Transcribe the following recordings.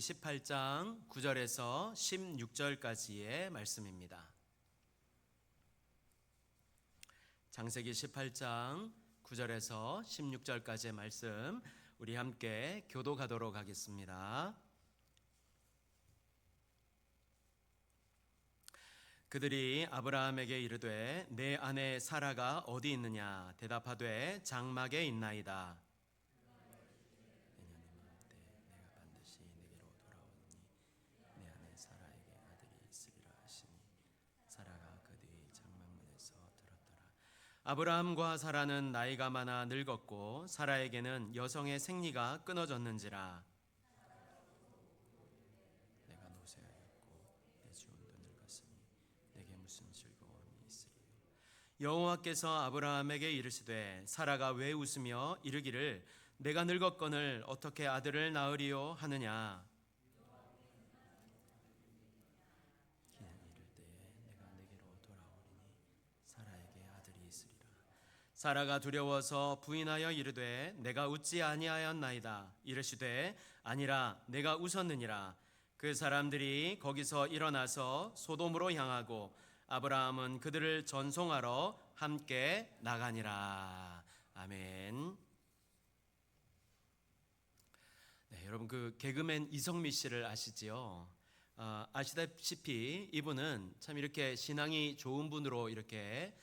18장 9절에서 16절까지의 말씀입니다. 창세기 18장 9절에서 16절까지의 말씀 우리 함께 교독하도록 하겠습니다. 그들이 아브라함에게 이르되 내 아내 사라가 어디 있느냐? 대답하되 장막에 있나이다. 내가 반드시 내게로 돌아오니 내 아내 사라에게 아들이 있으리라 하시니 사라가 그 뒤 장막문에서 들었더라. 아브라함과 사라는 나이가 많아 늙었고 사라에게는 여성의 생리가 끊어졌는지라. 내가 노쇠하였고 내 주원도 늙었으니 내게 무슨 즐거움이 있으리요. 여호와께서 아브라함에게 이르시되 사라가 왜 웃으며 이르기를 내가 늙었거늘 어떻게 아들을 낳으리요 하느냐. 기한이 이를 때에 내가 내게로 돌아오리니 사라에게 아들이 있으리라. 사라가 두려워서 부인하여 이르되 내가 웃지 아니하였나이다. 이르시되 아니라 내가 웃었느니라. 그 사람들이 거기서 일어나서 소돔으로 향하고 아브라함은 그들을 전송하러 함께 나가니라. 아멘. 네, 여러분 그 개그맨 이성미 씨를 아시지요? 아시다시피 이분은 참 이렇게 신앙이 좋은 분으로 이렇게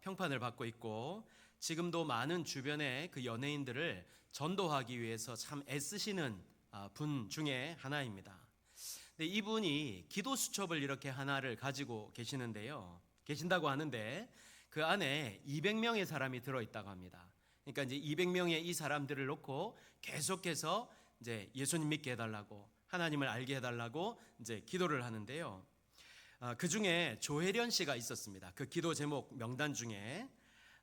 평판을 받고 있고 지금도 많은 주변의 그 연예인들을 전도하기 위해서 참 애쓰시는 분 중에 하나입니다. 근데 이분이 기도 수첩을 이렇게 하나를 가지고 계신다고 하는데 그 안에 200명의 사람이 들어있다고 합니다. 그러니까 이제 200명의 이 사람들을 놓고 계속해서 이제 예수님 믿게 해달라고 하나님을 알게 해달라고 이제 기도를 하는데요. 그 중에 조혜련 씨가 있었습니다. 그 기도 제목 명단 중에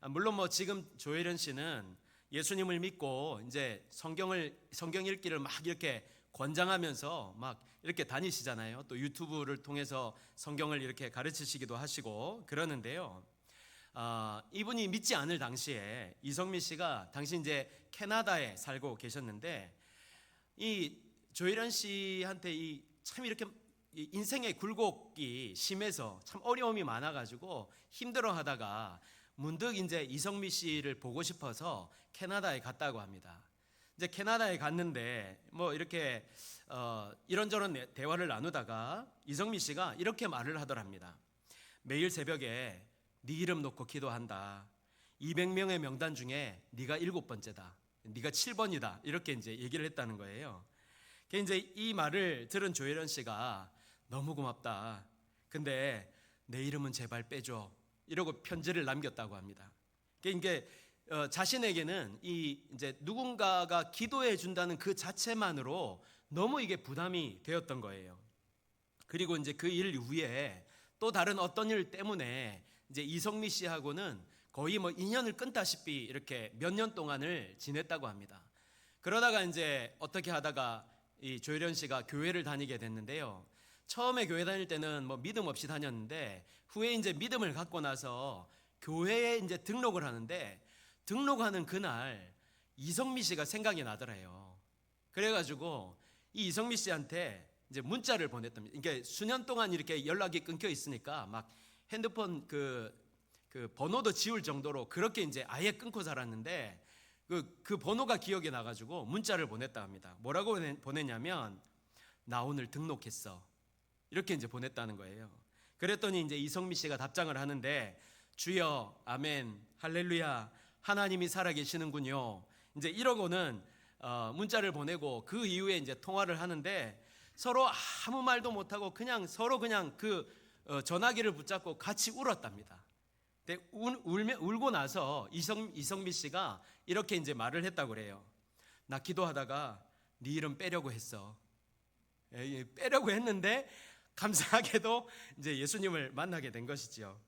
물론 뭐 지금 조혜련 씨는 예수님을 믿고 이제 성경 읽기를 막 이렇게 권장하면서 막 이렇게 다니시잖아요. 또 유튜브를 통해서 성경을 이렇게 가르치시기도 하시고 그러는데요. 이분이 믿지 않을 당시에 이성미 씨가 당시 이제 캐나다에 살고 계셨는데 이 조혜련 씨한테 참 이렇게 인생의 굴곡이 심해서 참 어려움이 많아가지고 힘들어하다가 문득 이제 이성미 씨를 보고 싶어서 캐나다에 갔다고 합니다. 이제 캐나다에 갔는데 뭐 이렇게 이런저런 대화를 나누다가 이성미 씨가 이렇게 말을 하더랍니다. 매일 새벽에 네 이름 놓고 기도한다. 200명의 명단 중에 네가 7번째다. 네가 7번이다. 이렇게 이제 얘기를 했다는 거예요. 이제 이 말을 들은 조혜련 씨가 너무 고맙다. 근데 내 이름은 제발 빼줘. 이러고 편지를 남겼다고 합니다. 그러니까 자신에게는 이제 누군가가 기도해 준다는 그 자체만으로 너무 이게 부담이 되었던 거예요. 그리고 이제 그 일 이후에 또 다른 어떤 일 때문에 이제 이성미 씨하고는 거의 뭐 인연을 끊다시피 이렇게 몇 년 동안을 지냈다고 합니다. 그러다가 이제 어떻게 하다가 이 조혜련 씨가 교회를 다니게 됐는데요. 처음에 교회 다닐 때는 뭐 믿음 없이 다녔는데 후에 이제 믿음을 갖고 나서 교회에 이제 등록을 하는데 등록하는 그날 이성미 씨가 생각이 나더래요. 그래가지고 이 이성미 씨한테 이제 문자를 보냈답니다. 그러니까 수년 동안 이렇게 연락이 끊겨 있으니까 막 핸드폰 그 번호도 지울 정도로 그렇게 이제 아예 끊고 살았는데 그 번호가 기억이 나가지고 문자를 보냈다 합니다. 뭐라고 보냈냐면 나 오늘 등록했어. 이렇게 이제 보냈다는 거예요. 그랬더니 이제 이성미 씨가 답장을 하는데 주여 아멘 할렐루야 하나님이 살아계시는군요. 이제 이러고는 문자를 보내고 그 이후에 이제 통화를 하는데 서로 아무 말도 못하고 그냥 서로 그냥 그 전화기를 붙잡고 같이 울었답니다. 근데 울고 나서 이성미 씨가 이렇게 이제 말을 했다고 그래요. 나 기도하다가 네 이름 빼려고 했어. 빼려고 했는데 감사하게도 이제 예수님을 만나게 된 것이지요.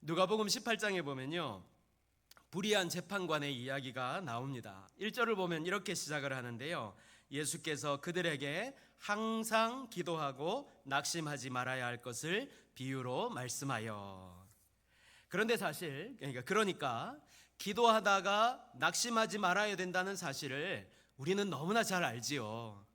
누가복음 18장에 보면요. 불의한 재판관의 이야기가 나옵니다. 1절을 보면 이렇게 시작을 하는데요. 예수께서 그들에게 항상 기도하고 낙심하지 말아야 할 것을 비유로 말씀하여. 그런데 사실 그러니까 기도하다가 낙심하지 말아야 된다는 사실을 우리는 너무나 잘 알지요.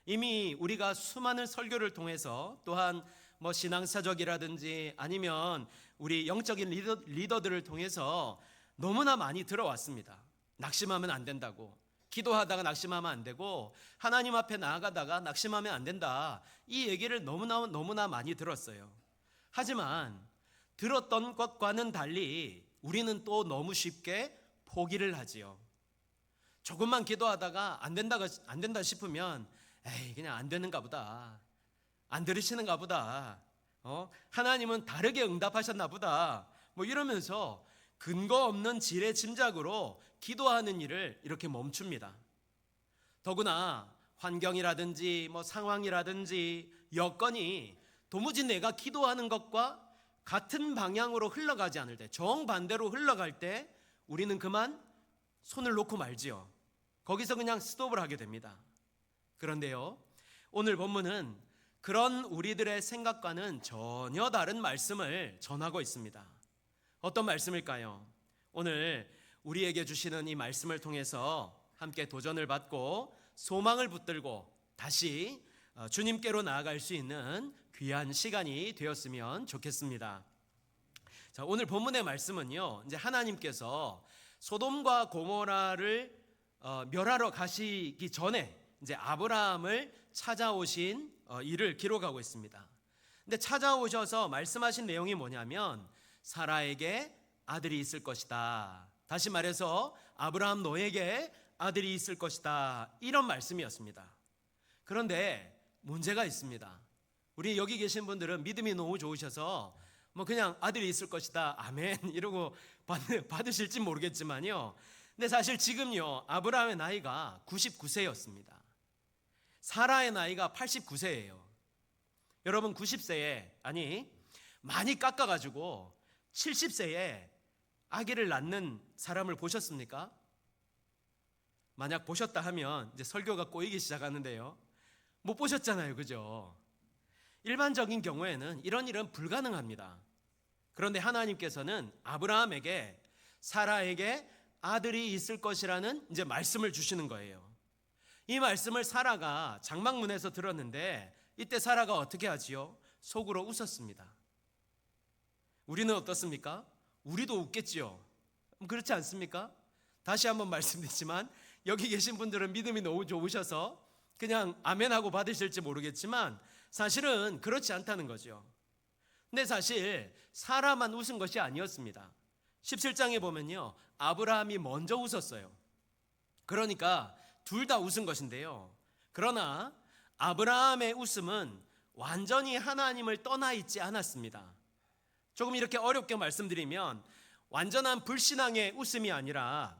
이미 우리가 수많은 설교를 통해서 또한 뭐 신앙사적이라든지 아니면 우리 영적인 리더들을 통해서 너무나 많이 들어왔습니다. 낙심하면 안 된다고, 기도하다가 낙심하면 안 되고, 하나님 앞에 나아가다가 낙심하면 안 된다, 이 얘기를 너무나 많이 들었어요. 하지만 들었던 것과는 달리 우리는 또 너무 쉽게 포기를 하지요. 조금만 기도하다가 안 된다 싶으면 에이, 그냥 안 되는가 보다, 안 들으시는가 보다, 하나님은 다르게 응답하셨나 보다, 뭐 이러면서 근거 없는 지레짐작으로 기도하는 일을 이렇게 멈춥니다. 더구나 환경이라든지 뭐 상황이라든지 여건이 도무지 내가 기도하는 것과 같은 방향으로 흘러가지 않을 때, 정반대로 흘러갈 때 우리는 그만 손을 놓고 말지요. 거기서 그냥 스톱을 하게 됩니다. 그런데요, 오늘 본문은 그런 우리들의 생각과는 전혀 다른 말씀을 전하고 있습니다. 어떤 말씀일까요? 오늘 우리에게 주시는 이 말씀을 통해서 함께 도전을 받고 소망을 붙들고 다시 주님께로 나아갈 수 있는 귀한 시간이 되었으면 좋겠습니다. 자, 오늘 본문의 말씀은요, 이제 하나님께서 소돔과 고모라를 멸하러 가시기 전에 이제 아브라함을 찾아오신 일을 기록하고 있습니다. 근데 찾아오셔서 말씀하신 내용이 뭐냐면 사라에게 아들이 있을 것이다. 다시 말해서 아브라함 너에게 아들이 있을 것이다, 이런 말씀이었습니다. 그런데 문제가 있습니다. 우리 여기 계신 분들은 믿음이 너무 좋으셔서 뭐 그냥 아들이 있을 것이다, 아멘 이러고 받으실지 모르겠지만요, 근데 사실 지금요 아브라함의 나이가 99세였습니다. 사라의 나이가 89세예요. 여러분 90세에 많이 깎아가지고 70세에 아기를 낳는 사람을 보셨습니까? 만약 보셨다 하면 이제 설교가 꼬이기 시작하는데요, 못 보셨잖아요, 그죠? 일반적인 경우에는 이런 일은 불가능합니다. 그런데 하나님께서는 아브라함에게 사라에게 아들이 있을 것이라는 이제 말씀을 주시는 거예요. 이 말씀을 사라가 장막문에서 들었는데 이때 사라가 어떻게 하지요? 속으로 웃었습니다. 우리는 어떻습니까? 우리도 웃겠지요. 그렇지 않습니까? 다시 한번 말씀드리지만 여기 계신 분들은 믿음이 너무 좋으셔서 그냥 아멘하고 받으실지 모르겠지만 사실은 그렇지 않다는 거죠. 근데 사실 사라만 웃은 것이 아니었습니다. 17장에 보면요, 아브라함이 먼저 웃었어요. 그러니까 둘 다 웃은 것인데요, 그러나 아브라함의 웃음은 완전히 하나님을 떠나 있지 않았습니다. 조금 이렇게 어렵게 말씀드리면 완전한 불신앙의 웃음이 아니라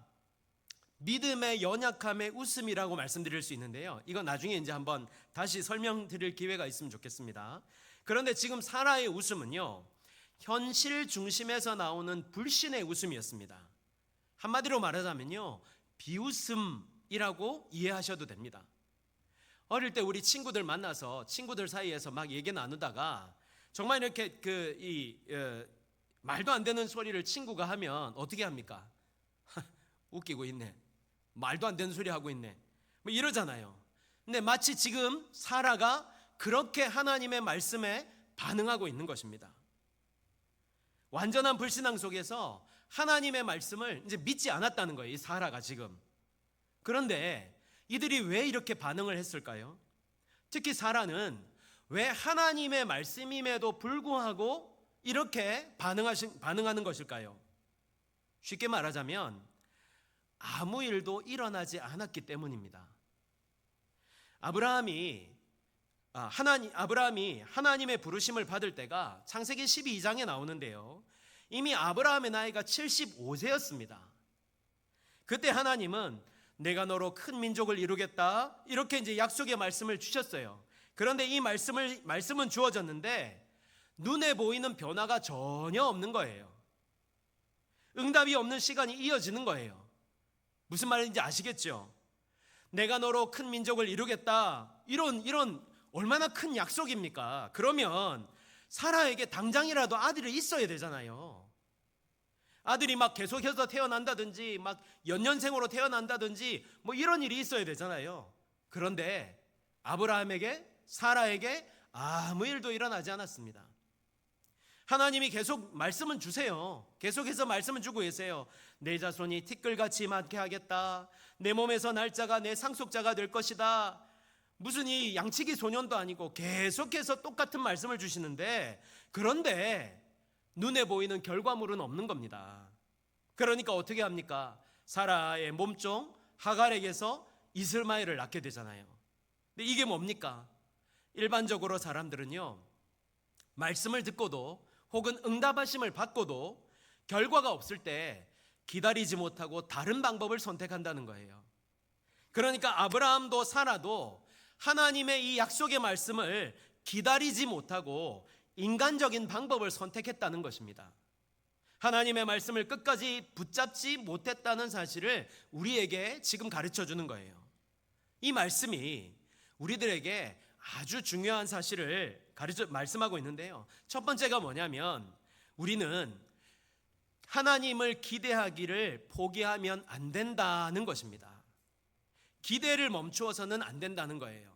믿음의 연약함의 웃음이라고 말씀드릴 수 있는데요, 이건 나중에 이제 한번 다시 설명드릴 기회가 있으면 좋겠습니다. 그런데 지금 사라의 웃음은요, 현실 중심에서 나오는 불신의 웃음이었습니다. 한마디로 말하자면요, 비웃음이라고 이해하셔도 됩니다. 어릴 때 우리 친구들 만나서 친구들 사이에서 막 얘기 나누다가 정말 이렇게 말도 안 되는 소리를 친구가 하면 어떻게 합니까? 웃기고 있네, 말도 안 되는 소리 하고 있네, 뭐 이러잖아요. 근데 마치 지금 사라가 그렇게 하나님의 말씀에 반응하고 있는 것입니다. 완전한 불신앙 속에서 하나님의 말씀을 이제 믿지 않았다는 거예요, 이 사라가 지금. 그런데 이들이 왜 이렇게 반응을 했을까요? 특히 사라는 왜 하나님의 말씀임에도 불구하고 이렇게 반응하는 것일까요? 쉽게 말하자면 아무 일도 일어나지 않았기 때문입니다. 아브라함이 하나님의 부르심을 받을 때가 창세기 12장에 나오는데요, 이미 아브라함의 나이가 75세였습니다. 그때 하나님은 내가 너로 큰 민족을 이루겠다, 이렇게 이제 약속의 말씀을 주셨어요. 그런데 이 말씀은 주어졌는데 눈에 보이는 변화가 전혀 없는 거예요. 응답이 없는 시간이 이어지는 거예요. 무슨 말인지 아시겠죠? 내가 너로 큰 민족을 이루겠다, 이런 얼마나 큰 약속입니까? 그러면 사라에게 당장이라도 아들이 있어야 되잖아요. 아들이 막 계속해서 태어난다든지 막 연년생으로 태어난다든지 뭐 이런 일이 있어야 되잖아요. 그런데 아브라함에게, 사라에게 아무 일도 일어나지 않았습니다. 하나님이 계속 말씀은 주세요. 계속해서 말씀은 주고 계세요. 내 자손이 티끌같이 많게 하겠다. 내 몸에서 날짜가 내 상속자가 될 것이다. 무슨 이 양치기 소년도 아니고 계속해서 똑같은 말씀을 주시는데, 그런데 눈에 보이는 결과물은 없는 겁니다. 그러니까 어떻게 합니까? 사라의 몸종 하갈에게서 이스마엘을 낳게 되잖아요. 근데 이게 뭡니까? 일반적으로 사람들은요, 말씀을 듣고도 혹은 응답하심을 받고도 결과가 없을 때 기다리지 못하고 다른 방법을 선택한다는 거예요. 그러니까 아브라함도 사라도 하나님의 이 약속의 말씀을 기다리지 못하고 인간적인 방법을 선택했다는 것입니다. 하나님의 말씀을 끝까지 붙잡지 못했다는 사실을 우리에게 지금 가르쳐 주는 거예요. 이 말씀이 우리들에게 아주 중요한 사실을 말씀하고 있는데요. 첫 번째가 뭐냐면, 우리는 하나님을 기대하기를 포기하면 안 된다는 것입니다. 기대를 멈추어서는 안 된다는 거예요.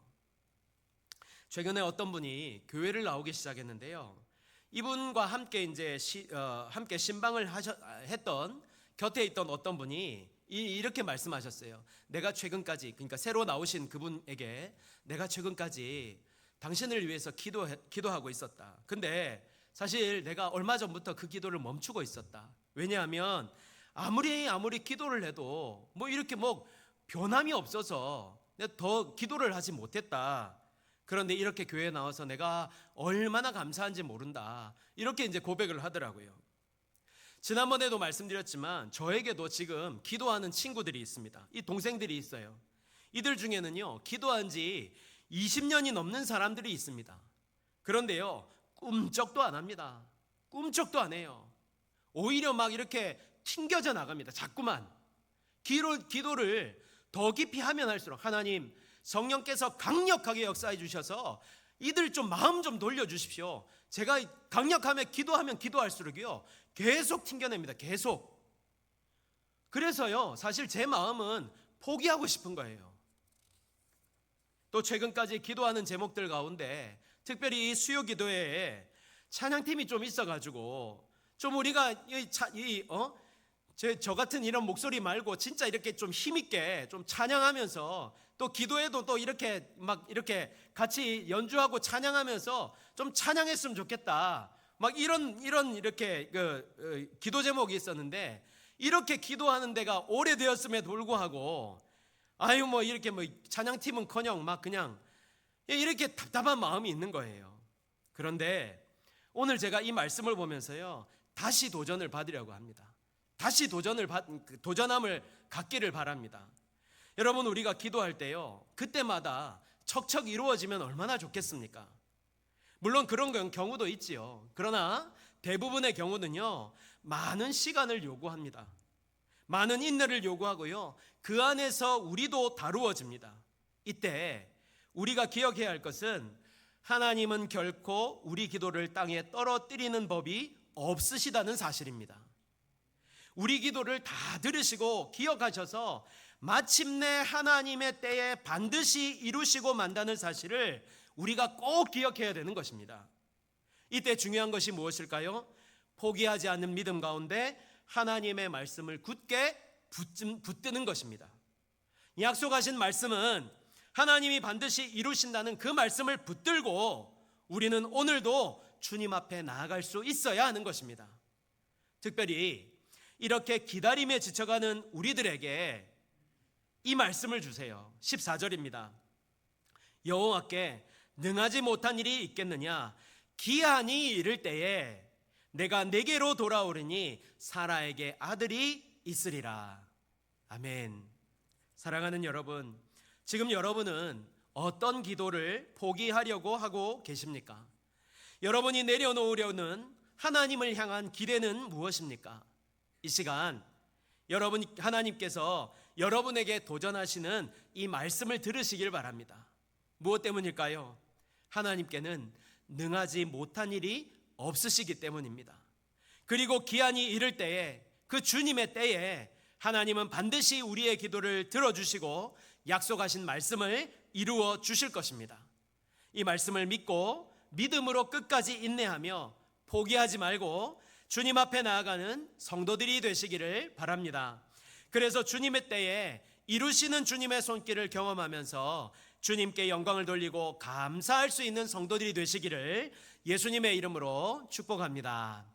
최근에 어떤 분이 교회를 나오기 시작했는데요. 이분과 함께 함께 신방을 했던, 곁에 있던 어떤 분이 이렇게 말씀하셨어요. 내가 최근까지, 그러니까 새로 나오신 그분에게, 내가 최근까지 당신을 위해서 기도하고 있었다. 근데 사실 내가 얼마 전부터 그 기도를 멈추고 있었다. 왜냐하면 아무리 기도를 해도 이렇게 변함이 없어서 내가 더 기도를 하지 못했다. 그런데 이렇게 교회에 나와서 내가 얼마나 감사한지 모른다. 이렇게 이제 고백을 하더라고요. 지난번에도 말씀드렸지만 저에게도 지금 기도하는 친구들이 있습니다. 이 동생들이 있어요. 이들 중에는요, 기도한 지 20년이 넘는 사람들이 있습니다. 그런데요, 꿈쩍도 안 합니다. 꿈쩍도 안 해요. 오히려 막 이렇게 튕겨져 나갑니다. 자꾸만 기도를 더 깊이 하면 할수록 하나님 성령께서 강력하게 역사해 주셔서 이들 좀 마음 좀 돌려주십시오. 제가 강력하면 기도하면 기도할수록요 계속 튕겨냅니다. 계속. 그래서요, 사실 제 마음은 포기하고 싶은 거예요. 또 최근까지 기도하는 제목들 가운데 특별히 이 수요 기도회에 찬양팀이 좀 있어가지고 좀 우리가 저 같은 이런 목소리 말고 진짜 이렇게 좀 힘있게 좀 찬양하면서 또 기도에도 또 이렇게 같이 연주하고 찬양하면서 좀 찬양했으면 좋겠다. 이런 이렇게 기도 제목이 있었는데, 이렇게 기도하는 데가 오래되었음에도 불구하고 이렇게 찬양팀은커녕 그냥 이렇게 답답한 마음이 있는 거예요. 그런데 오늘 제가 이 말씀을 보면서요, 다시 도전을 받으려고 합니다. 다시 도전함을 갖기를 바랍니다. 여러분, 우리가 기도할 때요, 그때마다 척척 이루어지면 얼마나 좋겠습니까? 물론 그런 경우도 있지요. 그러나 대부분의 경우는요, 많은 시간을 요구합니다. 많은 인내를 요구하고요, 그 안에서 우리도 다루어집니다. 이때 우리가 기억해야 할 것은, 하나님은 결코 우리 기도를 땅에 떨어뜨리는 법이 없으시다는 사실입니다. 우리 기도를 다 들으시고 기억하셔서 마침내 하나님의 때에 반드시 이루시고 만다는 사실을 우리가 꼭 기억해야 되는 것입니다. 이때 중요한 것이 무엇일까요? 포기하지 않는 믿음 가운데 하나님의 말씀을 굳게 붙드는 것입니다. 약속하신 말씀은 하나님이 반드시 이루신다는 그 말씀을 붙들고 우리는 오늘도 주님 앞에 나아갈 수 있어야 하는 것입니다. 특별히 이렇게 기다림에 지쳐가는 우리들에게 이 말씀을 주세요. 14절입니다. 여호와께 능하지 못한 일이 있겠느냐? 기한이 이를 때에 내가 내게로 돌아오리니 사라에게 아들이 있으리라. 아멘. 사랑하는 여러분, 지금 여러분은 어떤 기도를 포기하려고 하고 계십니까? 여러분이 내려놓으려는 하나님을 향한 기대는 무엇입니까? 이 시간 하나님께서 여러분에게 도전하시는 이 말씀을 들으시길 바랍니다. 무엇 때문일까요? 하나님께는 능하지 못한 일이 없으시기 때문입니다. 그리고 기한이 이를 때에, 그 주님의 때에 하나님은 반드시 우리의 기도를 들어주시고 약속하신 말씀을 이루어 주실 것입니다. 이 말씀을 믿고 믿음으로 끝까지 인내하며 포기하지 말고 주님 앞에 나아가는 성도들이 되시기를 바랍니다. 그래서 주님의 때에 이루시는 주님의 손길을 경험하면서 주님께 영광을 돌리고 감사할 수 있는 성도들이 되시기를 예수님의 이름으로 축복합니다.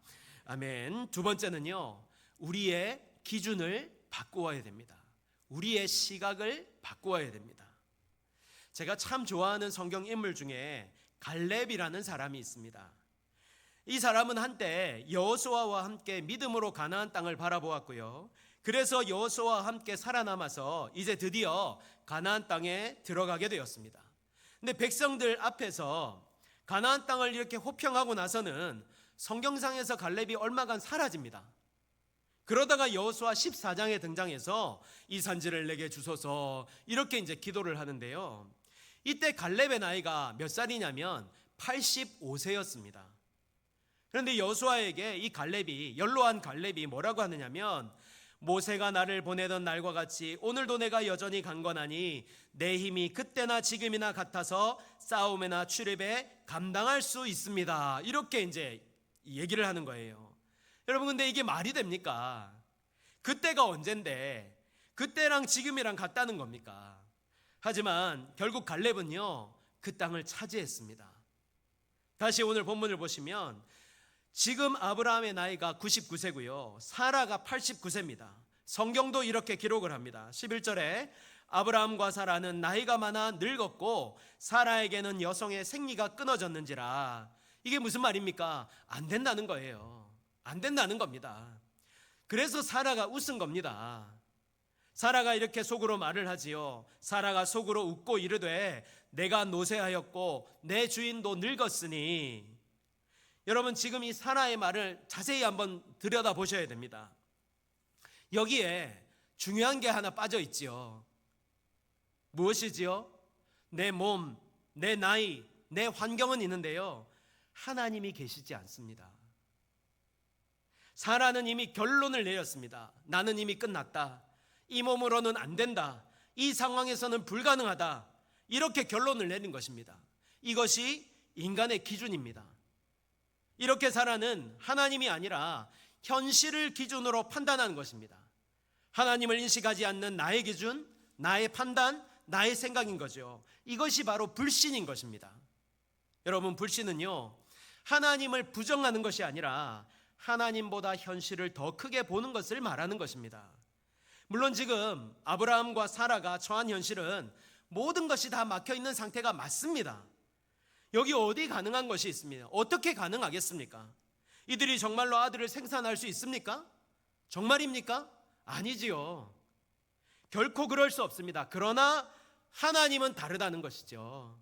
아멘. 두 번째는요, 우리의 기준을 바꾸어야 됩니다. 우리의 시각을 바꾸어야 됩니다. 제가 참 좋아하는 성경 인물 중에 갈렙이라는 사람이 있습니다. 이 사람은 한때 여호수아와 함께 믿음으로 가나안 땅을 바라보았고요. 그래서 여호수아와 함께 살아남아서 이제 드디어 가나안 땅에 들어가게 되었습니다. 근데 백성들 앞에서 가나안 땅을 이렇게 호평하고 나서는 성경상에서 갈렙이 얼마간 사라집니다. 그러다가 여호수아 14장에 등장해서 이 산지를 내게 주소서 이렇게 이제 기도를 하는데요. 이때 갈렙의 나이가 몇 살이냐면 85세였습니다. 그런데 여호수아에게 이 갈렙이, 연로한 갈렙이 뭐라고 하느냐면, 모세가 나를 보내던 날과 같이 오늘도 내가 여전히 강건하니 내 힘이 그때나 지금이나 같아서 싸움이나 출입에 감당할 수 있습니다. 이렇게 이제 얘기를 하는 거예요. 여러분, 근데 이게 말이 됩니까? 그때가 언젠데 그때랑 지금이랑 같다는 겁니까? 하지만 결국 갈렙은요, 그 땅을 차지했습니다. 다시 오늘 본문을 보시면 지금 아브라함의 나이가 99세고요. 사라가 89세입니다. 성경도 이렇게 기록을 합니다. 11절에 아브라함과 사라는 나이가 많아 늙었고 사라에게는 여성의 생리가 끊어졌는지라. 이게 무슨 말입니까? 안 된다는 거예요. 안 된다는 겁니다. 그래서 사라가 웃은 겁니다. 사라가 이렇게 속으로 말을 하지요. 사라가 속으로 웃고 이르되 내가 노쇠하였고 내 주인도 늙었으니. 여러분, 지금 이 사라의 말을 자세히 한번 들여다보셔야 됩니다. 여기에 중요한 게 하나 빠져 있지요. 무엇이지요? 내 몸, 내 나이, 내 환경은 있는데요, 하나님이 계시지 않습니다. 사라는 이미 결론을 내렸습니다. 나는 이미 끝났다. 이 몸으로는 안 된다. 이 상황에서는 불가능하다. 이렇게 결론을 내린 것입니다. 이것이 인간의 기준입니다. 이렇게 사라는 하나님이 아니라 현실을 기준으로 판단하는 것입니다. 하나님을 인식하지 않는 나의 기준, 나의 판단, 나의 생각인 거죠. 이것이 바로 불신인 것입니다. 여러분, 불신은요, 하나님을 부정하는 것이 아니라 하나님보다 현실을 더 크게 보는 것을 말하는 것입니다. 물론 지금 아브라함과 사라가 처한 현실은 모든 것이 다 막혀있는 상태가 맞습니다. 여기 어디 가능한 것이 있습니다. 어떻게 가능하겠습니까? 이들이 정말로 아들을 생산할 수 있습니까? 정말입니까? 아니지요. 결코 그럴 수 없습니다. 그러나 하나님은 다르다는 것이죠.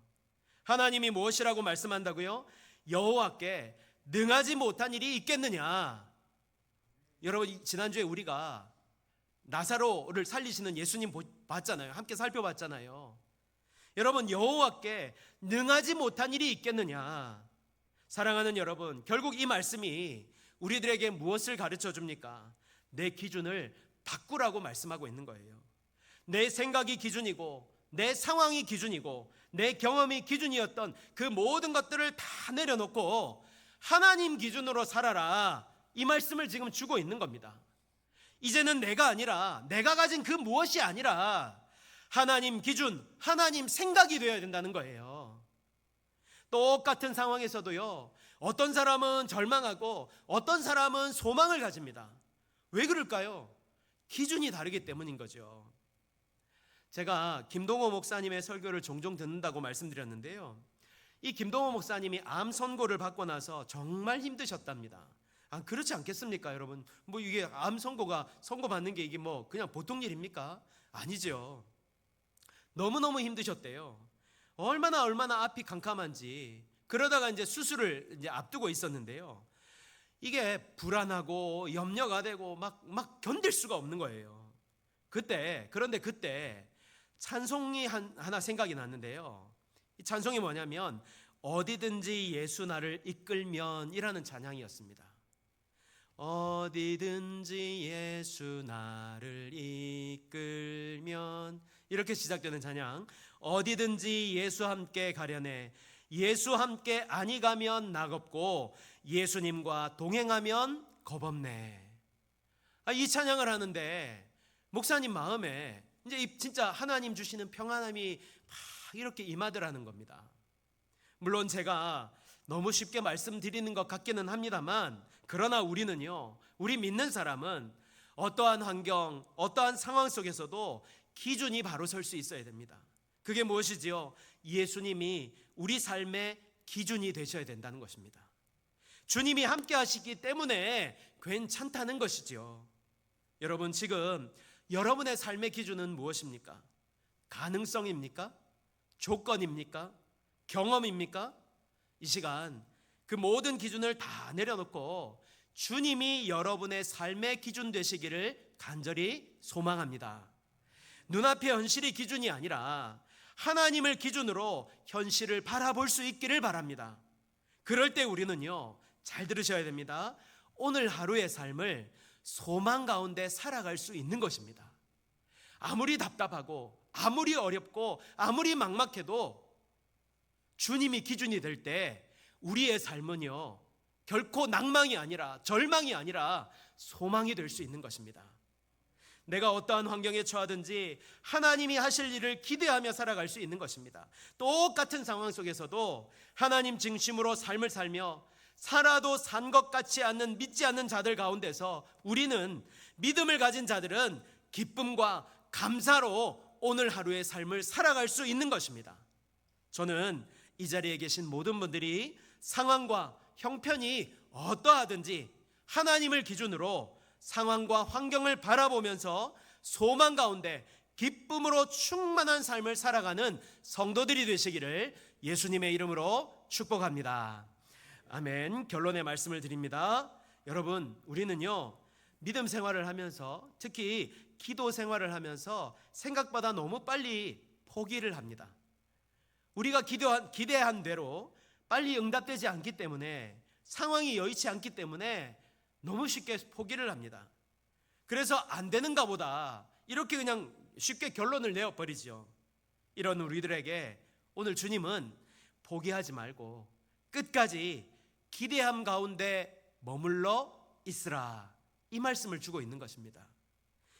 하나님이 무엇이라고 말씀한다고요? 여호와께 능하지 못한 일이 있겠느냐. 여러분, 지난주에 우리가 나사로를 살리시는 예수님 봤잖아요. 함께 살펴봤잖아요. 여러분, 여호와께 능하지 못한 일이 있겠느냐. 사랑하는 여러분, 결국 이 말씀이 우리들에게 무엇을 가르쳐 줍니까? 내 기준을 바꾸라고 말씀하고 있는 거예요. 내 생각이 기준이고 내 상황이 기준이고 내 경험이 기준이었던 그 모든 것들을 다 내려놓고 하나님 기준으로 살아라. 이 말씀을 지금 주고 있는 겁니다. 이제는 내가 아니라, 내가 가진 그 무엇이 아니라 하나님 기준, 하나님 생각이 되어야 된다는 거예요. 똑같은 상황에서도요, 어떤 사람은 절망하고 어떤 사람은 소망을 가집니다. 왜 그럴까요? 기준이 다르기 때문인 거죠. 제가 김동호 목사님의 설교를 종종 듣는다고 말씀드렸는데요, 이 김동호 목사님이 암 선고를 받고 나서 정말 힘드셨답니다. 그렇지 않겠습니까, 여러분? 뭐 이게 암 선고받는 게 이게 뭐 그냥 보통 일입니까? 아니죠. 너무너무 힘드셨대요. 얼마나 앞이 kamkam한지. 그러다가 이제 수술을 이제 앞두고 있었는데요, 이게 불안하고 염려가 되고 막 견딜 수가 없는 거예요. 그런데 그때 찬송이 하나 생각이 났는데요. 이 찬송이 뭐냐면 어디든지 예수 나를 이끌면 이라는 찬양이었습니다. 어디든지 예수 나를 이끌면, 이렇게 시작되는 찬양. 어디든지 예수 함께 가려네. 예수 함께 아니 가면 낙없고 예수님과 동행하면 겁없네. 이 찬양을 하는데 목사님 마음에 이제 진짜 하나님 주시는 평안함이 막 이렇게 임하더라는 겁니다. 물론 제가 너무 쉽게 말씀드리는 것 같기는 합니다만, 그러나 우리는요, 우리 믿는 사람은 어떠한 환경, 어떠한 상황 속에서도 기준이 바로 설 수 있어야 됩니다. 그게 무엇이지요? 예수님이 우리 삶의 기준이 되셔야 된다는 것입니다. 주님이 함께 하시기 때문에 괜찮다는 것이지요. 여러분, 지금 여러분의 삶의 기준은 무엇입니까? 가능성입니까? 조건입니까? 경험입니까? 이 시간 그 모든 기준을 다 내려놓고 주님이 여러분의 삶의 기준 되시기를 간절히 소망합니다. 눈앞의 현실이 기준이 아니라 하나님을 기준으로 현실을 바라볼 수 있기를 바랍니다. 그럴 때 우리는요, 잘 들으셔야 됩니다. 오늘 하루의 삶을 소망 가운데 살아갈 수 있는 것입니다. 아무리 답답하고 아무리 어렵고 아무리 막막해도 주님이 기준이 될 때 우리의 삶은요, 결코 낭망이 아니라 절망이 아니라 소망이 될 수 있는 것입니다. 내가 어떠한 환경에 처하든지 하나님이 하실 일을 기대하며 살아갈 수 있는 것입니다. 똑같은 상황 속에서도 하나님 중심으로 삶을 살며 살아도 산 것 같지 않는 믿지 않는 자들 가운데서 우리는, 믿음을 가진 자들은 기쁨과 감사로 오늘 하루의 삶을 살아갈 수 있는 것입니다. 저는 이 자리에 계신 모든 분들이 상황과 형편이 어떠하든지 하나님을 기준으로 상황과 환경을 바라보면서 소망 가운데 기쁨으로 충만한 삶을 살아가는 성도들이 되시기를 예수님의 이름으로 축복합니다. 아멘. 결론의 말씀을 드립니다. 여러분, 우리는요, 믿음 생활을 하면서, 특히 기도 생활을 하면서 생각보다 너무 빨리 포기를 합니다. 우리가 기대한 대로 빨리 응답되지 않기 때문에, 상황이 여의치 않기 때문에 너무 쉽게 포기를 합니다. 그래서 안 되는가 보다 이렇게 그냥 쉽게 결론을 내어버리죠. 이런 우리들에게 오늘 주님은 포기하지 말고 끝까지 기대함 가운데 머물러 있으라, 이 말씀을 주고 있는 것입니다.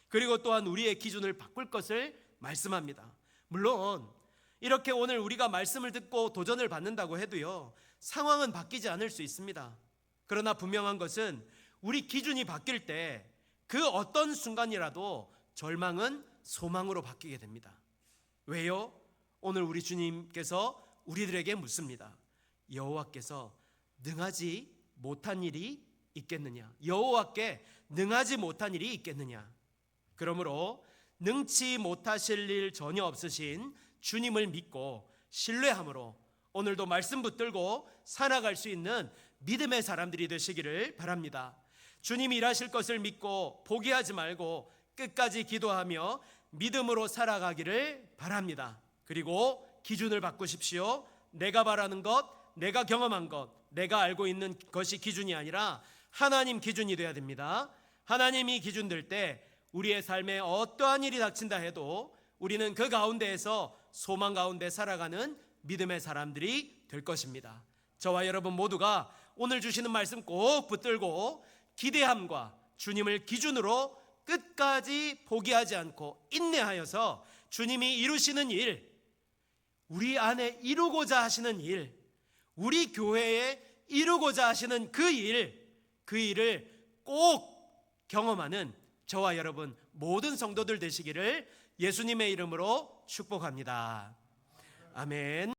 그리고 또한 우리의 기준을 바꿀 것을 말씀합니다. 물론 이렇게 오늘 우리가 말씀을 듣고 도전을 받는다고 해도요, 상황은 바뀌지 않을 수 있습니다. 그러나 분명한 것은 우리 기준이 바뀔 때 그 어떤 순간이라도 절망은 소망으로 바뀌게 됩니다. 왜요? 오늘 우리 주님께서 우리들에게 묻습니다. 여호와께서 능하지 못한 일이 있겠느냐? 여호와께 능하지 못한 일이 있겠느냐? 그러므로 능치 못하실 일 전혀 없으신 주님을 믿고 신뢰함으로 오늘도 말씀 붙들고 살아갈 수 있는 믿음의 사람들이 되시기를 바랍니다. 주님이 일하실 것을 믿고 포기하지 말고 끝까지 기도하며 믿음으로 살아가기를 바랍니다. 그리고 기준을 바꾸십시오. 내가 바라는 것, 내가 경험한 것, 내가 알고 있는 것이 기준이 아니라 하나님 기준이 되어야 됩니다. 하나님이 기준 될 때 우리의 삶에 어떠한 일이 닥친다 해도 우리는 그 가운데에서 소망 가운데 살아가는 믿음의 사람들이 될 것입니다. 저와 여러분 모두가 오늘 주시는 말씀 꼭 붙들고 기대함과 주님을 기준으로 끝까지 포기하지 않고 인내하여서 주님이 이루시는 일, 우리 안에 이루고자 하시는 일, 우리 교회에 이루고자 하시는 그 일을 꼭 경험하는 저와 여러분 모든 성도들 되시기를 예수님의 이름으로 축복합니다. 아멘.